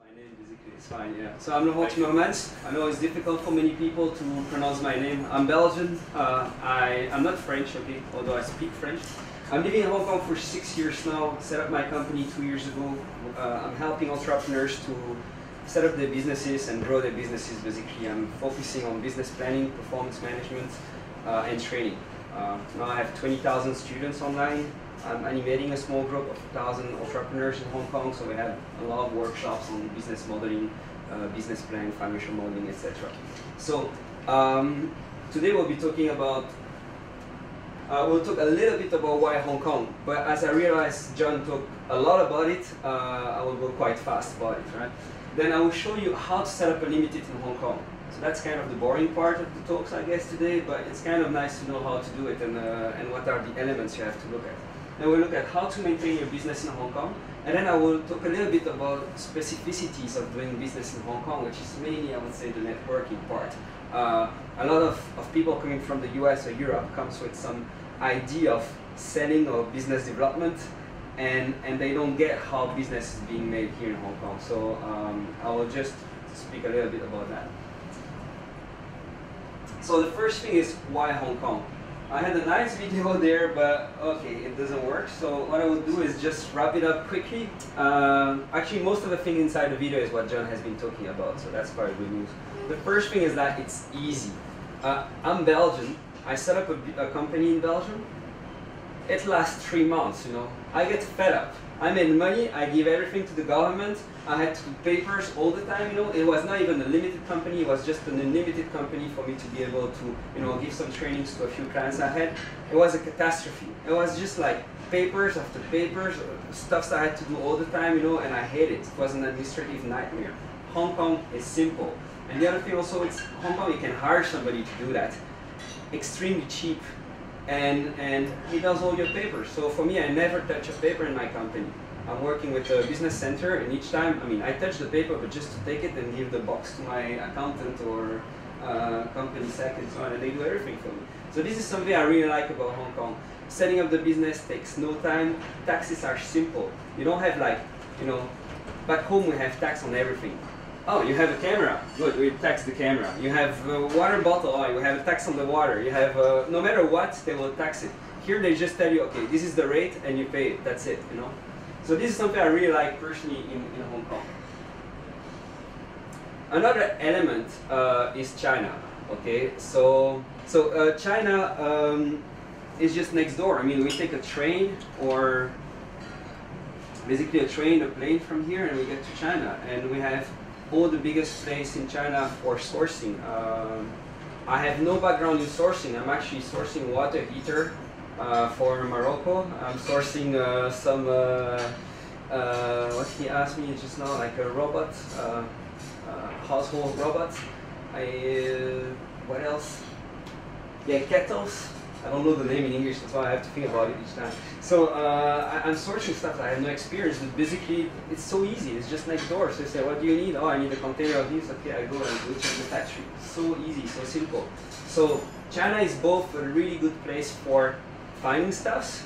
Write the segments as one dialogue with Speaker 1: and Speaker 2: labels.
Speaker 1: My name basically is fine, yeah. So I'm Nomad. I know it's difficult for many people to pronounce my name. I'm Belgian. I'm not French, okay, although I speak French. I'm living in Hong Kong for 6 years now. Set up my company 2 years ago. I'm helping entrepreneurs to set up their businesses and grow their businesses. Basically, I'm focusing on business planning, performance management, and training. Now I have 20,000 students online. I'm animating a small group of 1,000 entrepreneurs in Hong Kong, so we have a lot of workshops on business modeling, business planning, financial modeling, etc. So today we'll be talking about, we'll talk a little bit about why Hong Kong, but as I realized John talked a lot about it, I will go quite fast about it, right? Then I will show you how to set up a limited in Hong Kong. So that's kind of the boring part of the talks, I guess, today, but it's kind of nice to know how to do it and what are the elements you have to look at. Then we'll look at how to maintain your business in Hong Kong, and then I will talk a little bit about specificities of doing business in Hong Kong, which is mainly, I would say, the networking part. A lot of people coming from the US or Europe comes with some idea of selling or business development, and they don't get how business is being made here in Hong Kong. So I will just speak a little bit about that. So the first thing is, why Hong Kong? I had a nice video there, but okay, it doesn't work. So what I will do is just wrap it up quickly. Actually, most of the thing inside the video is what John has been talking about, so that's quite good news. The first thing is that it's easy. I'm Belgian. I set up a company in Belgium. It lasts 3 months, you know. I get fed up. I made money, I give everything to the government, I had to do papers all the time, you know. It was not even a limited company, it was just an unlimited company for me to be able to, you know, give some trainings to a few clients I had. It was a catastrophe. It was just like papers after papers, stuff I had to do all the time, you know, and I hate it. It was an administrative nightmare. Hong Kong is simple. And the other thing also, it's Hong Kong, you can hire somebody to do that. Extremely cheap. And he does all your papers. So for me, I never touch a paper in my company. I'm working with a business center, and each time, I mean, I touch the paper, but just to take it and give the box to my accountant or company sec and so on, and they do everything for me. So this is something I really like about Hong Kong. Setting up the business takes no time. Taxes are simple. You don't have like, you know, back home we have tax on everything. Oh, you have a camera. Good, we tax the camera. You have a water bottle. Oh, you have a tax on the water. You have, no matter what, they will tax it. Here they just tell you, okay, this is the rate and you pay it. That's it, you know. So this is something I really like personally in Hong Kong. Another element is China. Okay, so China is just next door. I mean, we take a train or basically a plane from here, and we get to China, and we have all the biggest place in China for sourcing. I have no background in sourcing. I'm actually sourcing water heater for Morocco. I'm sourcing some, what he asked me just now, like a robot, household robot. What else? Yeah, kettles. I don't know the name in English, that's why I have to think about it each time. So I'm sourcing stuff that I have no experience, but basically it's so easy. It's just next door. So you say, what do you need? Oh, I need a container of this. Okay, I go and go check the factory. So easy, so simple. So China is both a really good place for finding stuffs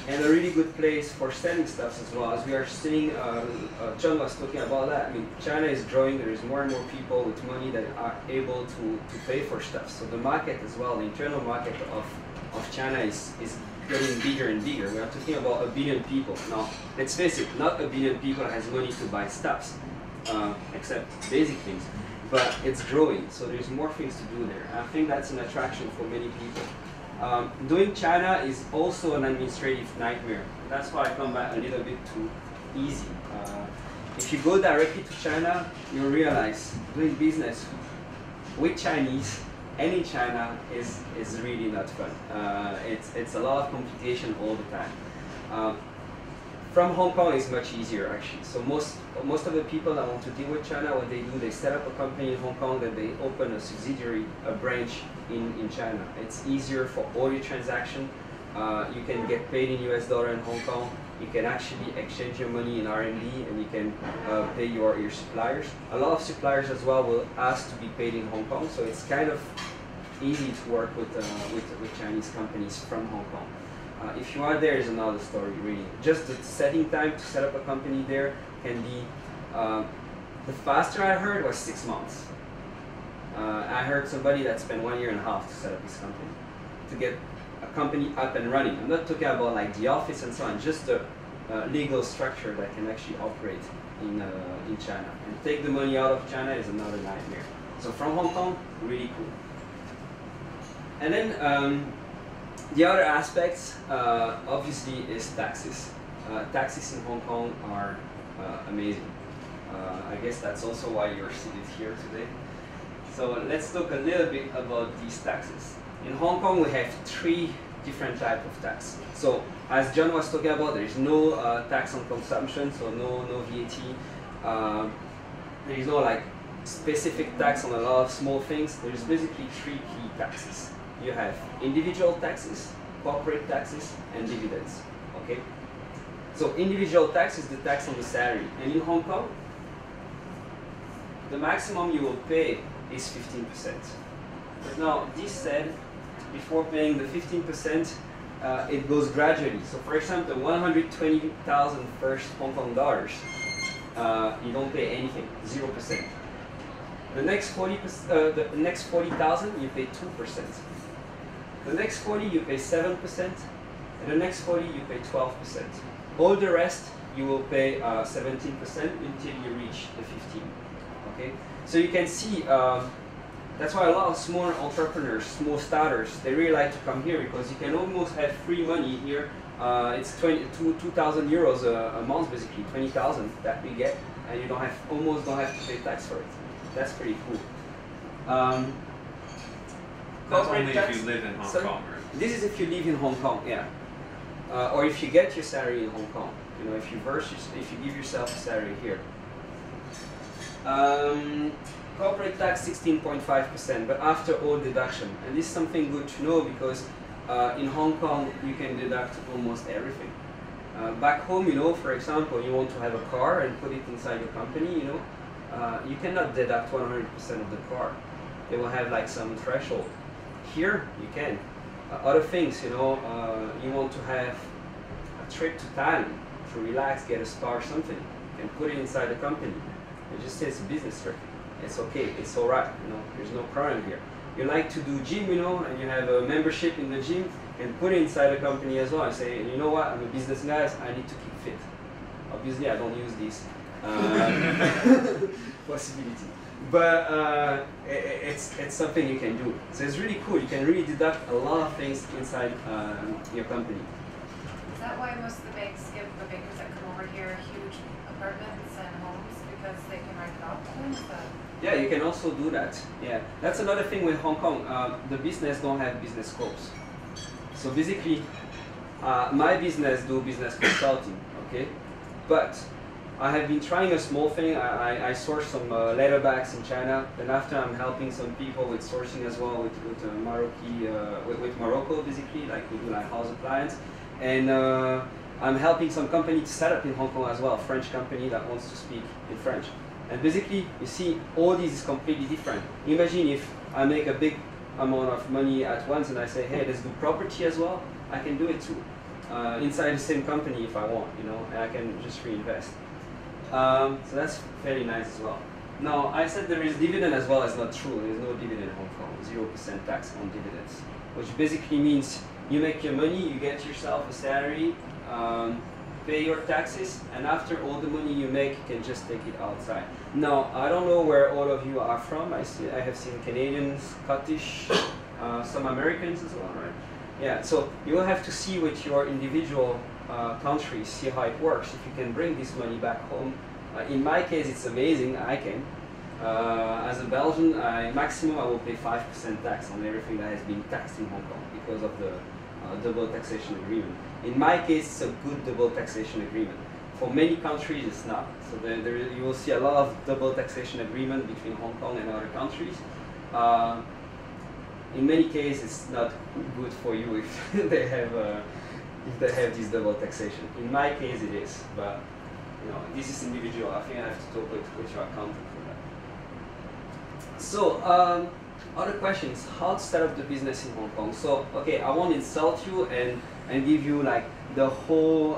Speaker 1: and a really good place for selling stuff as well. As we are seeing, John was talking about that. I mean, China is growing. There is more and more people with money that are able to pay for stuff. So the market as well, the internal market of China is getting bigger and bigger. We are talking about 1 billion people. Now, let's face it, not 1 billion people has money to buy stuffs, except basic things. But it's growing, so there's more things to do there. I think that's an attraction for many people. Doing China is also an administrative nightmare. That's why I come back a little bit too easy. If you go directly to China, you'll realize doing business with Chinese and in China is really not fun. It's a lot of complication all the time. From Hong Kong is much easier actually. So most of the people that want to deal with China, what they do, they set up a company in Hong Kong, then they open a subsidiary, a branch in China. It's easier for all your transaction. You can get paid in US dollar in Hong Kong. You can actually exchange your money in RMB, and you can pay your suppliers. A lot of suppliers as well will ask to be paid in Hong Kong, so it's kind of easy to work with Chinese companies from Hong Kong. If you are there, is another story, really. Just the setting time to set up a company there can be The faster I heard was 6 months. I heard somebody that spent 1.5 years to set up his company, to get a company up and running. I'm not talking about like the office and so on, just the legal structure that can actually operate in China. And take the money out of China is another nightmare. So from Hong Kong, really cool. And then the other aspects, obviously, is taxes. Taxes in Hong Kong are amazing. I guess that's also why you're seated here today. So let's talk a little bit about these taxes. In Hong Kong, we have 3 different types of tax. So as John was talking about, there is no tax on consumption, so no VAT. There is no like specific tax on a lot of small things. There is basically 3 key taxes. You have individual taxes, corporate taxes, and dividends. Okay. So individual tax is the tax on the salary, and in Hong Kong, the maximum you will pay is 15%. But now, this said, before paying the 15%, it goes gradually. So for example, 120,000 first Hong Kong dollars, you don't pay anything, 0%. The next 40,000, you pay 2%. The next 40, you pay 7%, and the next 40, you pay 12%. All the rest, you will pay 17% until you reach the 15. Okay, so you can see that's why a lot of small entrepreneurs, small starters, they really like to come here because you can almost have free money here. It's 2,000 euros a month, basically 20,000 that we get, and you almost don't have to pay tax for it. That's pretty cool.
Speaker 2: That's only if you live in Hong Kong, right?
Speaker 1: This is if you live in Hong Kong, yeah. Or if you get your salary in Hong Kong. You know, if you give yourself a salary here. Corporate tax 16.5%, but after all deduction. And this is something good to know because in Hong Kong you can deduct almost everything. Back home, you know, for example, you want to have a car and put it inside your company, you know, you cannot deduct 100% of the car. They will have like some threshold. Here, you can. Other things, you know, you want to have a trip to Thailand to relax, get a spa or something, you can put it inside the company. It just says business trip. It's okay, it's alright, you know, there's no problem here. You like to do gym, you know, and you have a membership in the gym, and put it inside the company as well. I say, you know what, I'm a business guy, I need to keep fit. Obviously, I don't use this possibility. But it's something you can do. So it's really cool. You can really deduct a lot of things inside your company.
Speaker 3: Is that why most of the banks give the bankers that come over here huge apartments and homes because they can rent it out to them?
Speaker 1: Yeah, you can also do that. Yeah, that's another thing with Hong Kong. The business don't have business scopes. So basically, my business do business consulting. Okay, but I have been trying a small thing. I source some leather bags in China. Then after, I'm helping some people with sourcing as well with Morocco, basically, like we do like house appliance. And I'm helping some company to set up in Hong Kong as well, a French company that wants to speak in French. And basically, you see, all this is completely different. Imagine if I make a big amount of money at once and I say, hey, let's do property as well. I can do it too, inside the same company if I want, you know, and I can just reinvest. So that's very nice as well. Now, I said there is dividend as well. It's not true. There is no dividend in Hong Kong, 0% tax on dividends, which basically means you make your money, you get yourself a salary, pay your taxes, and after all the money you make, you can just take it outside. Now, I don't know where all of you are from. I have seen Canadians, Scottish, some Americans as well, right? Yeah, so you will have to see with your individual country, see how it works, if you can bring this money back home. In my case, it's amazing, I can. As a Belgian, maximum I will pay 5% tax on everything that has been taxed in Hong Kong because of the double taxation agreement. In my case, it's a good double taxation agreement. For many countries, it's not. So you will see a lot of double taxation agreement between Hong Kong and other countries. In many cases, it's not good for you if they have this double taxation. In my case, it is, but you know, this is individual. I think I have to talk with your accountant for that. So, other questions: how to set up the business in Hong Kong? So, okay, I won't insult you, and and give you like the whole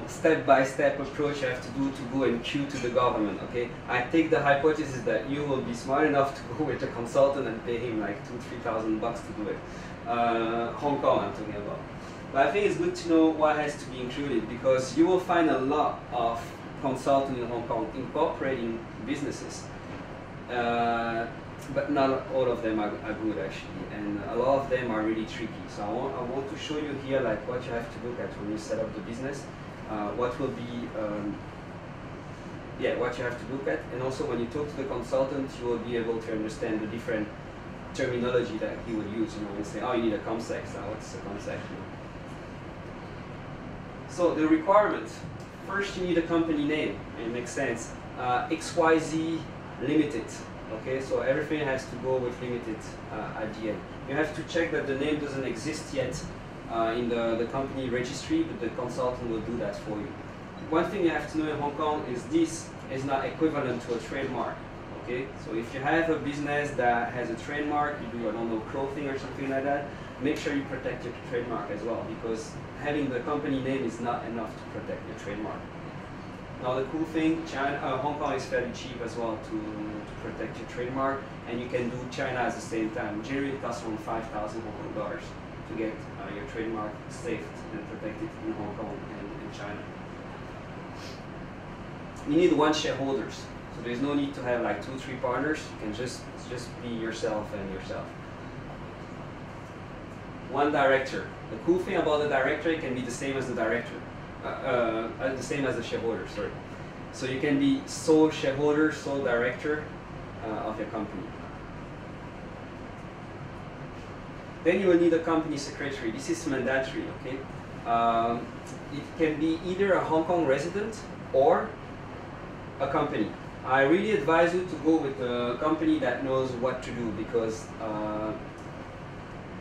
Speaker 1: step-by-step approach you have to do to go and queue to the government. Okay, I take the hypothesis that you will be smart enough to go with a consultant and pay him like $2,000-3,000 to do it. Hong Kong I'm talking about. But I think it's good to know what has to be included, because you will find a lot of consultants in Hong Kong incorporating businesses. But not all of them are good actually, and a lot of them are really tricky. So I want to show you here like what you have to look at when you set up the business, what will be, what you have to look at, and also when you talk to the consultant, you will be able to understand the different terminology that he will use. You know, and say, oh, you need a ComSec. So what's a ComSec? You know? So the requirements. First, you need a company name. It makes sense. XYZ Limited. Okay, so everything has to go with limited at the end. You have to check that the name doesn't exist yet in the company registry, but the consultant will do that for you. One thing you have to know in Hong Kong is this is not equivalent to a trademark. Okay, so if you have a business that has a trademark, you do, I don't know, clothing or something like that, make sure you protect your trademark as well, because having the company name is not enough to protect your trademark. Now the cool thing, Hong Kong is fairly cheap as well to protect your trademark, and you can do China at the same time. Generally it costs around 5,000 Hong Kong dollars to get your trademark saved and protected in Hong Kong and in China. You need 1 shareholders, so there's no need to have like 2-3 partners. You can just be yourself and yourself. 1 director. The cool thing about the director, it can be the same as the director. The same as the shareholder, sorry. So you can be sole shareholder, sole director of your company. Then you will need a company secretary. This is mandatory, okay? It can be either a Hong Kong resident or a company. I really advise you to go with a company that knows what to do, because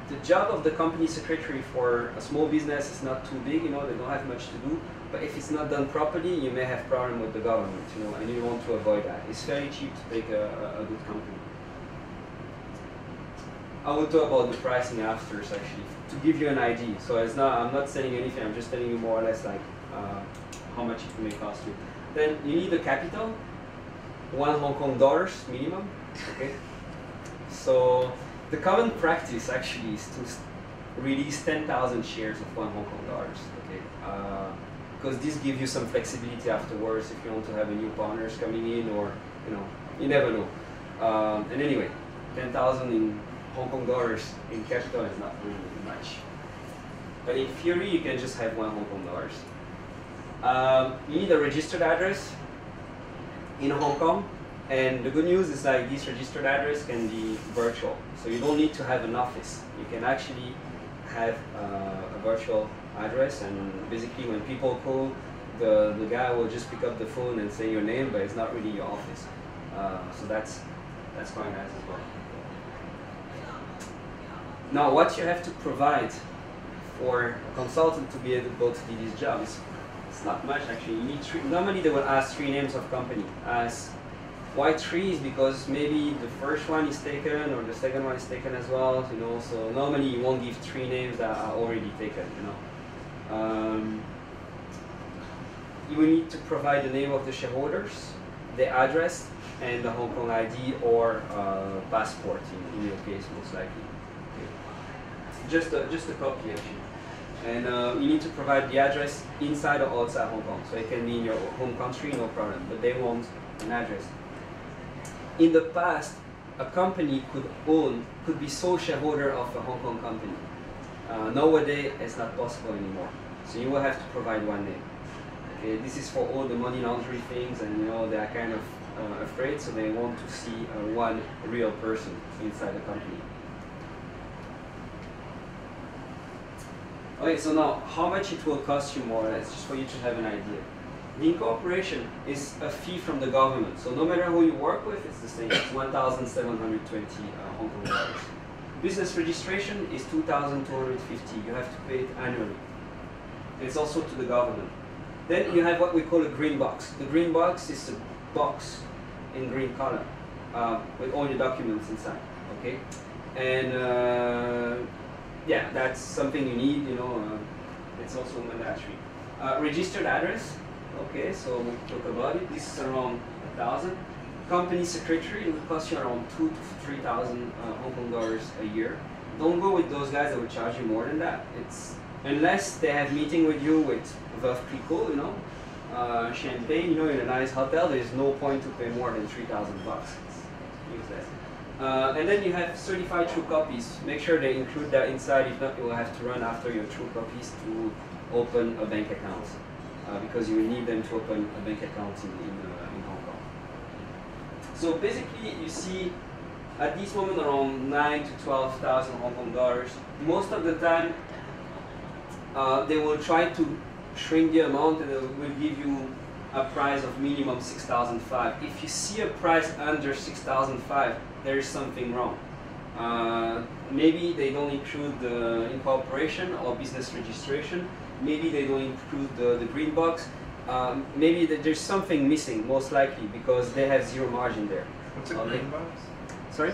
Speaker 1: the job of the company secretary for a small business is not too big, you know, they don't have much to do. But if it's not done properly, you may have problem with the government, you know, and you want to avoid that. It's very cheap to take a good company. I will talk about the pricing afterwards, actually, to give you an idea. So it's not, I'm not saying anything, I'm just telling you more or less like how much it may cost you. Then you need a capital, 1 Hong Kong dollars minimum, okay? So the common practice actually is to release 10,000 shares of 1 Hong Kong dollars, okay? Because this gives you some flexibility afterwards if you want to have a new partners coming in, or, you know, you never know. And anyway, 10,000 in Hong Kong dollars in capital is not really much. But in theory, you can just have 1 Hong Kong dollars. You need a registered address in Hong Kong. And the good news is like this registered address can be virtual. So you don't need to have an office. You can actually have a virtual address, and basically when people call, the guy will just pick up the phone and say your name, but it's not really your office. So that's quite nice as well. Now what you have to provide for a consultant to be able to do these jobs, it's not much actually. You need 3, normally they will ask 3 names of company. Why 3 is because maybe the first one is taken or the second one is taken as well, you know, so normally you won't give 3 names that are already taken, you know. You will need to provide the name of the shareholders, the address, and the Hong Kong ID or passport in your case, most likely. Okay. Just a copy actually. And you need to provide the address inside or outside Hong Kong, so it can be in your home country, no problem, but they want an address. In the past, a company could be sole shareholder of a Hong Kong company. Nowadays, it's not possible anymore. So you will have to provide 1 name. Okay, this is for all the money laundering things, and you know they are kind of afraid, so they want to see 1 real person inside the company. Okay, so now how much it will cost you more or less, just for you to have an idea. The incorporation is a fee from the government, so no matter who you work with, it's the same. It's 1,720 Hong Kong dollars. Business registration is 2,250. You have to pay it annually. It's also to the government. Then you have what we call a green box. The green box is a box in green color with all your documents inside. Okay, and yeah, that's something you need, you know, it's also mandatory. Registered address, okay, so we'll talk about it. This is around 1,000. Company secretary, it will cost you around 2,000 to 3,000 Hong Kong dollars a year. Don't go with those guys that will charge you more than that. It's unless they have meeting with you with Veuve Clicquot, you know, champagne, you know, in a nice hotel. There's no point to pay more than 3,000 bucks. It's useless. And then you have certified true copies. Make sure they include that inside. If not, you will have to run after your true copies to open a bank account because you will need them to open a bank account in Hong Kong. So basically, you see at this moment around 9 to 12,000 Hong Kong dollars. Most of the time, they will try to shrink the amount and they will give you a price of minimum 6,500. If you see a price under 6,500, there is something wrong. Maybe they don't include the incorporation or business registration. Maybe they don't include the green box. Maybe there's something missing, most likely, because they have zero margin there.
Speaker 2: What's a green box?
Speaker 1: Sorry?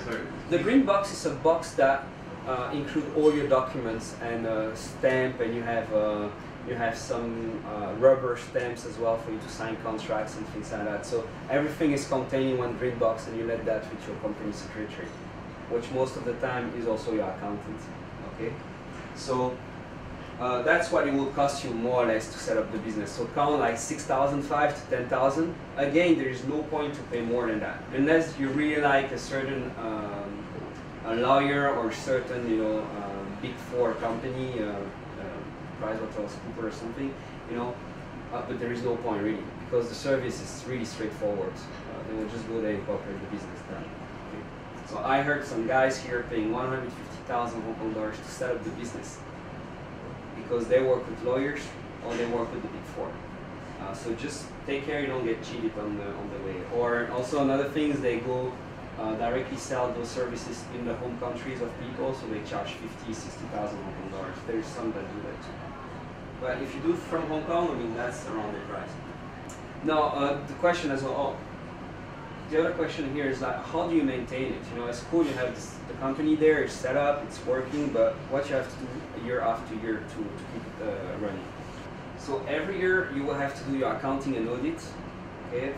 Speaker 1: The green box is a box that includes all your documents and a stamp, and you have some rubber stamps as well for you to sign contracts and things like that. So everything is contained in one green box, and you let that with your company secretary, which most of the time is also your accountant. Okay, so that's what it will cost you more or less to set up the business. So count like 6,500 to 10,000. Again, there is no point to pay more than that, unless you really like a certain a lawyer or certain, you know, big four company. PricewaterhouseCoopers or something, you know, but there is no point really, because the service is really straightforward. They will just go there and incorporate the business done. Okay. So I heard some guys here paying 150,000 Hong Kong dollars to set up the business because they work with lawyers or they work with the big four. So just take care you don't get cheated on the way. Or also another thing is they go directly sell those services in the home countries of people, so they charge 50,000, 60,000 Hong Kong dollars. There's some that do that too. But if you do it from Hong Kong, I mean, that's around the price. Now, the question as well, the other question here is like, how do you maintain it? You know, it's cool you have the company there, it's set up, it's working, but what you have to do year after year to keep it running. So every year you will have to do your accounting and audit, okay?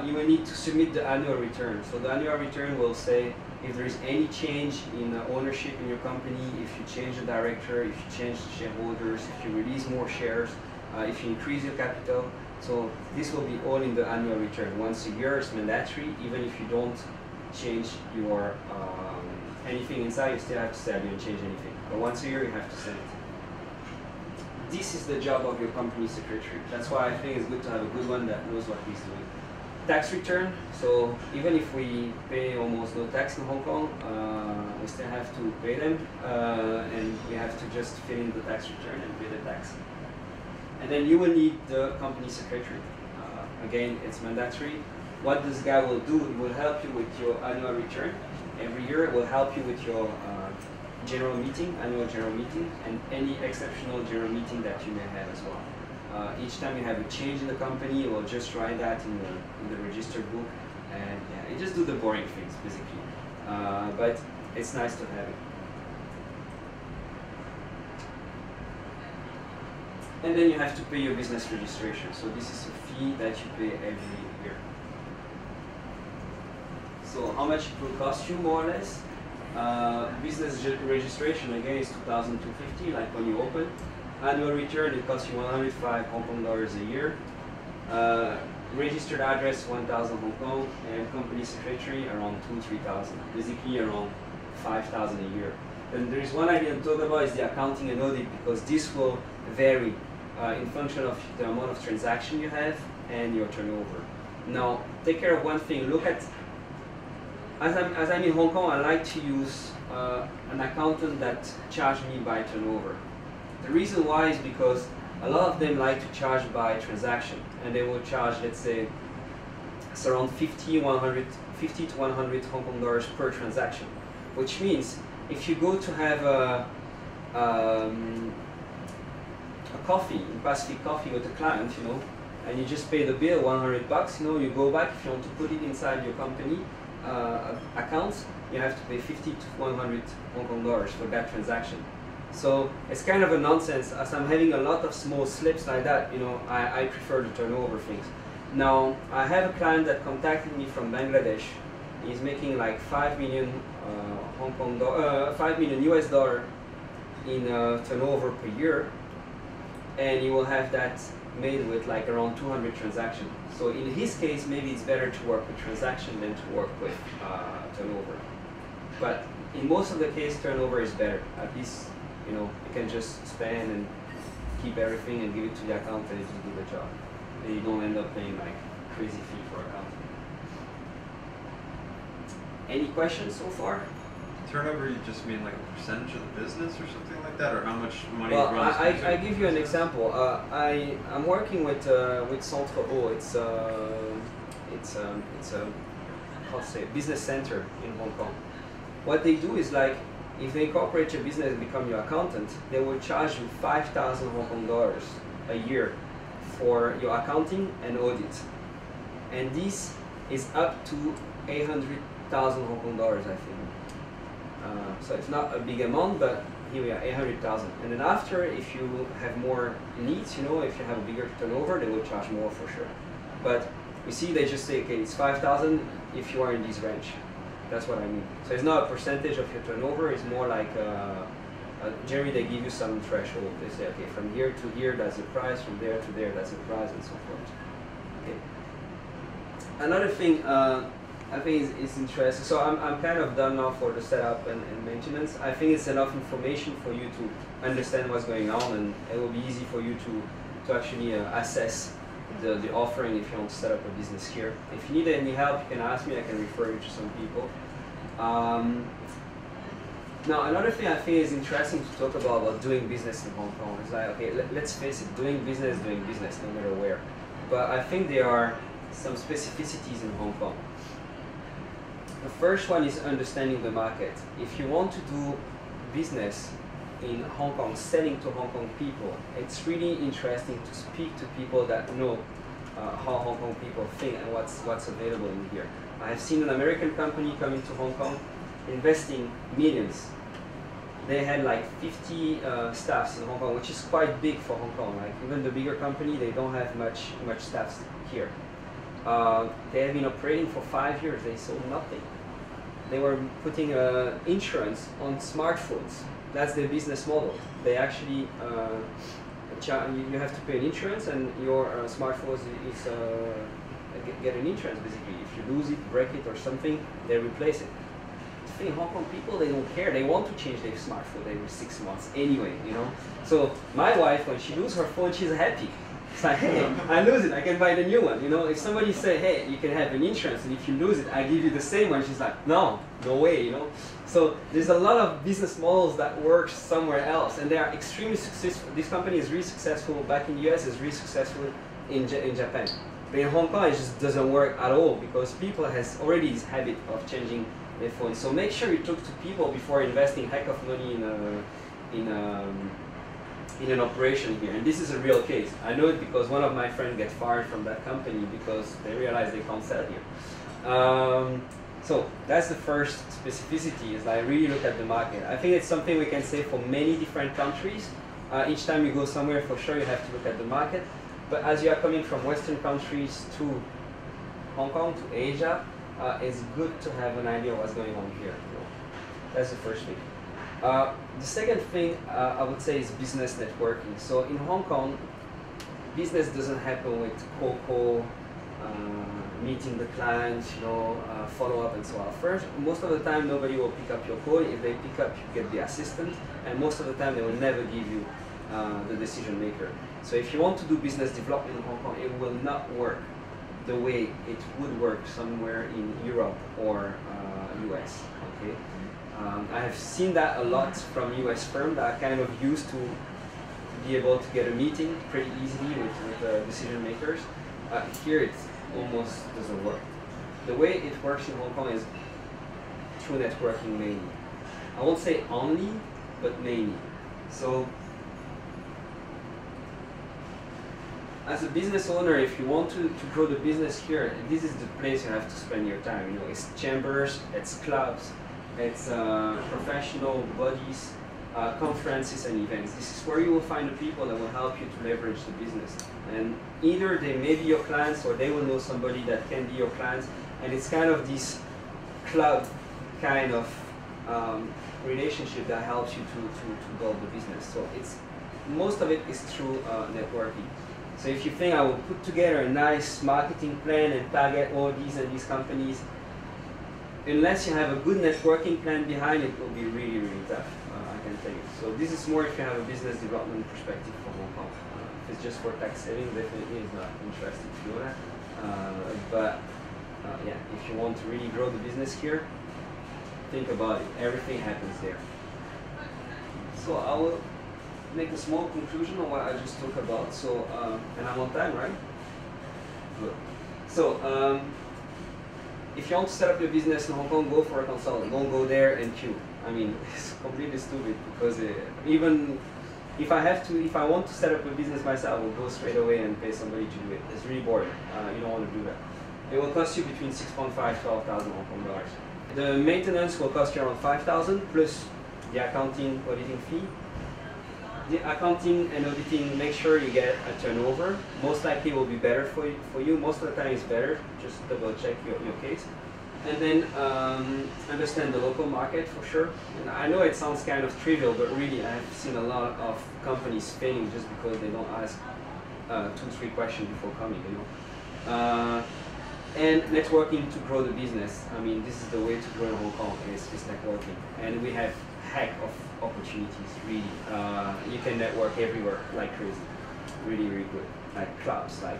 Speaker 1: You will need to submit the annual return. So the annual return will say if there is any change in ownership in your company, if you change the director, if you change the shareholders, if you release more shares, if you increase your capital. So this will be all in the annual return. Once a year it's mandatory, even if you don't change your anything inside, you still have to say I didn't change anything. But once a year you have to send it. This is the job of your company secretary. That's why I think it's good to have a good one that knows what he's doing. Tax return, so even if we pay almost no tax in Hong Kong, we still have to pay them, and we have to just fill in the tax return and pay the tax. And then you will need the company secretary. Again, it's mandatory. What this guy will do, it will help you with your annual return. Every year it will help you with your general meeting, annual general meeting, and any exceptional general meeting that you may have as well. Each time you have a change in the company, you will just write that in the register book, and yeah, you just do the boring things basically. But it's nice to have it. And then you have to pay your business registration. So this is a fee that you pay every year. So how much it will cost you more or less? Business registration again is 2,250, like when you open. Annual return, it costs you 105 Hong Kong dollars a year. Registered address, 1,000 Hong Kong, and company secretary around 2,000-3,000. Basically around 5,000 a year. And there is one I didn't talk about is the accounting and audit, because this will vary in function of the amount of transaction you have and your turnover. Now, take care of one thing. Look at, as I'm in Hong Kong, I like to use an accountant that charges me by turnover. The reason why is because a lot of them like to charge by transaction, and they will charge, let's say, it's around 50 to 100 Hong Kong dollars per transaction. Which means if you go to have a coffee, Pacific coffee with a client, you know, and you just pay the bill, 100 bucks, you know, you go back, if you want to put it inside your company accounts, you have to pay 50 to 100 Hong Kong dollars for that transaction. So it's kind of a nonsense. As I'm having a lot of small slips like that, you know, I prefer to turn over things. Now, I have a client that contacted me from Bangladesh. He's making like 5 million US dollar in turnover per year, and he will have that made with like around 200 transactions. So in his case, maybe it's better to work with transaction than to work with turnover. But in most of the case, turnover is better. At least, you know, you can just spend and keep everything and give it to the accountant and just do the job. And you don't end up paying like crazy fee for accounting. Any questions so far?
Speaker 2: Turnover, you just mean like a percentage of the business or something like that, or how much money
Speaker 1: Well,
Speaker 2: runs?
Speaker 1: I give you an example. I'm working with Centre O. It's a how to say, business center in Hong Kong. What they do is like, if they incorporate your business and become your accountant, they will charge you 5,000 Hong Kong dollars a year for your accounting and audit. And this is up to 800,000 Hong Kong dollars, I think. So it's not a big amount, but here we are, 800,000. And then after, if you have more needs, you know, if you have a bigger turnover, they will charge more for sure. But you see, they just say, okay, it's 5,000 if you are in this range. That's what I mean. So it's not a percentage of your turnover, it's more like, generally they give you some threshold. They say, okay, from here to here, that's the price, from there to there, that's the price, and so forth. Okay. Another thing, I think is interesting. So I'm kind of done now for the setup and maintenance. I think it's enough information for you to understand what's going on, and it will be easy for you to actually assess the offering if you want to set up a business here. If you need any help, you can ask me. I can refer you to some people. Now, another thing I think is interesting to talk about doing business in Hong Kong is like, okay, let's face it, doing business, no matter where. But I think there are some specificities in Hong Kong. The first one is understanding the market. If you want to do business in Hong Kong, selling to Hong Kong people, it's really interesting to speak to people that know how Hong Kong people think and what's available in here. I have seen an American company coming to Hong Kong, investing millions. They had like 50 staffs in Hong Kong, which is quite big for Hong Kong. Like even the bigger company, they don't have much staff here. They have been operating for 5 years. They sold nothing. They were putting insurance on smartphones. That's their business model. They actually you have to pay an insurance, and your smartphone is get an insurance basically. If you lose it, break it, or something, they replace it. In Hong Kong, people, they don't care. They want to change their smartphone every 6 months anyway, you know. So my wife, when she loses her phone, she's happy. It's like, hey, I lose it, I can buy the new one. You know, if somebody say, hey, you can have an insurance, and if you lose it, I give you the same one. She's like, no way, you know. So there's a lot of business models that work somewhere else, and they are extremely successful. This company is really successful back in the US, is really successful in Japan. But in Hong Kong, it just doesn't work at all because people has already this habit of changing their phone. So make sure you talk to people before investing heck of money in an operation here. And this is a real case. I know it because one of my friends got fired from that company because they realized they can't sell here. So that's the first specificity, is I really look at the market. I think it's something we can say for many different countries. Each time you go somewhere, for sure you have to look at the market. But as you are coming from Western countries to Hong Kong, to Asia, it's good to have an idea of what's going on here. That's the first thing. The second thing I would say is business networking. So in Hong Kong, business doesn't happen with cold call, meeting the client, you know, follow up and so on. First, most of the time nobody will pick up your call. If they pick up, you get the assistant, and most of the time they will never give you the decision maker. So if you want to do business development in Hong Kong, it will not work the way it would work somewhere in Europe or US. Okay, I have seen that a lot from US firms that are kind of used to be able to get a meeting pretty easily with decision makers. Here it almost doesn't work. The way it works in Hong Kong is through networking mainly. I won't say only, but mainly. So as a business owner, if you want to grow the business here, this is the place you have to spend your time. You know, it's chambers, it's clubs, it's professional bodies, conferences and events. This is where you will find the people that will help you to leverage the business. And either they may be your clients or they will know somebody that can be your clients. And it's kind of this club kind of relationship that helps you to build the business. So it's most of it is through networking. So if you think I will put together a nice marketing plan and target all these and these companies, unless you have a good networking plan behind it, it will be really, really tough, I can tell you. So this is more if you have a business development perspective for Hong Kong. If it's just for tax saving, definitely is not interesting to do that. Yeah, if you want to really grow the business here, think about it. Everything happens there. So I will make a small conclusion on what I just talked about. So, and I'm on time, right? Good. So, if you want to set up your business in Hong Kong, go for a consultant. Don't go there and queue. I mean, it's completely stupid because even if I want to set up a business myself, I will go straight away and pay somebody to do it. It's really boring. You don't want to do that. It will cost you between 6.5 to 12,000 Hong Kong dollars. The maintenance will cost you around 5,000 plus the accounting auditing fee. The accounting and auditing, make sure you get a turnover. Most likely will be better for you. Most of the time it's better. Just double check your case. And then understand the local market for sure. And I know it sounds kind of trivial, but really I've seen a lot of companies failing just because they don't ask 2-3 questions before coming, you know. And networking to grow the business. I mean, this is the way to grow in Hong Kong, is networking. And we have heck of opportunities, really. You can network everywhere like crazy. Really, really good. Like clubs, like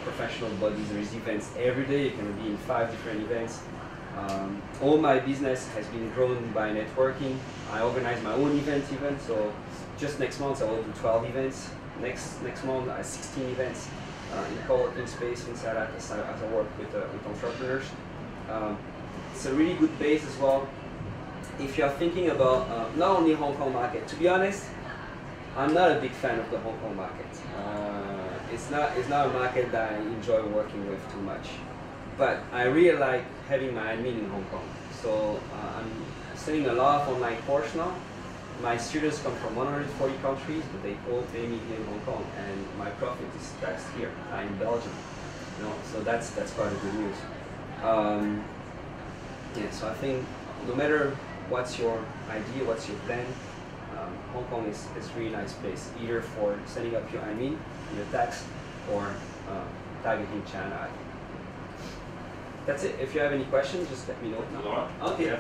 Speaker 1: professional bodies. There is events every day. You can be in 5 different events. All my business has been grown by networking. I organize my own events even. So just next month I will do 12 events. Next month I have 16 events in co-working space inside that as I work with entrepreneurs. It's a really good base as well. If you're thinking about not only Hong Kong market, to be honest, I'm not a big fan of the Hong Kong market. It's not a market that I enjoy working with too much. But I really like having my admin in Hong Kong. So I'm selling a lot of online course now. My students come from 140 countries, but they all pay me here in Hong Kong, and my profit is taxed here in Belgium. You know, so that's quite a good news. Yeah, so I think no matter what's your idea, what's your plan, Hong Kong is a really nice place, either for setting up your admin, your tax, or targeting China. That's it. If you have any questions, just let me know.
Speaker 4: Laura?
Speaker 1: Okay.
Speaker 4: Yeah.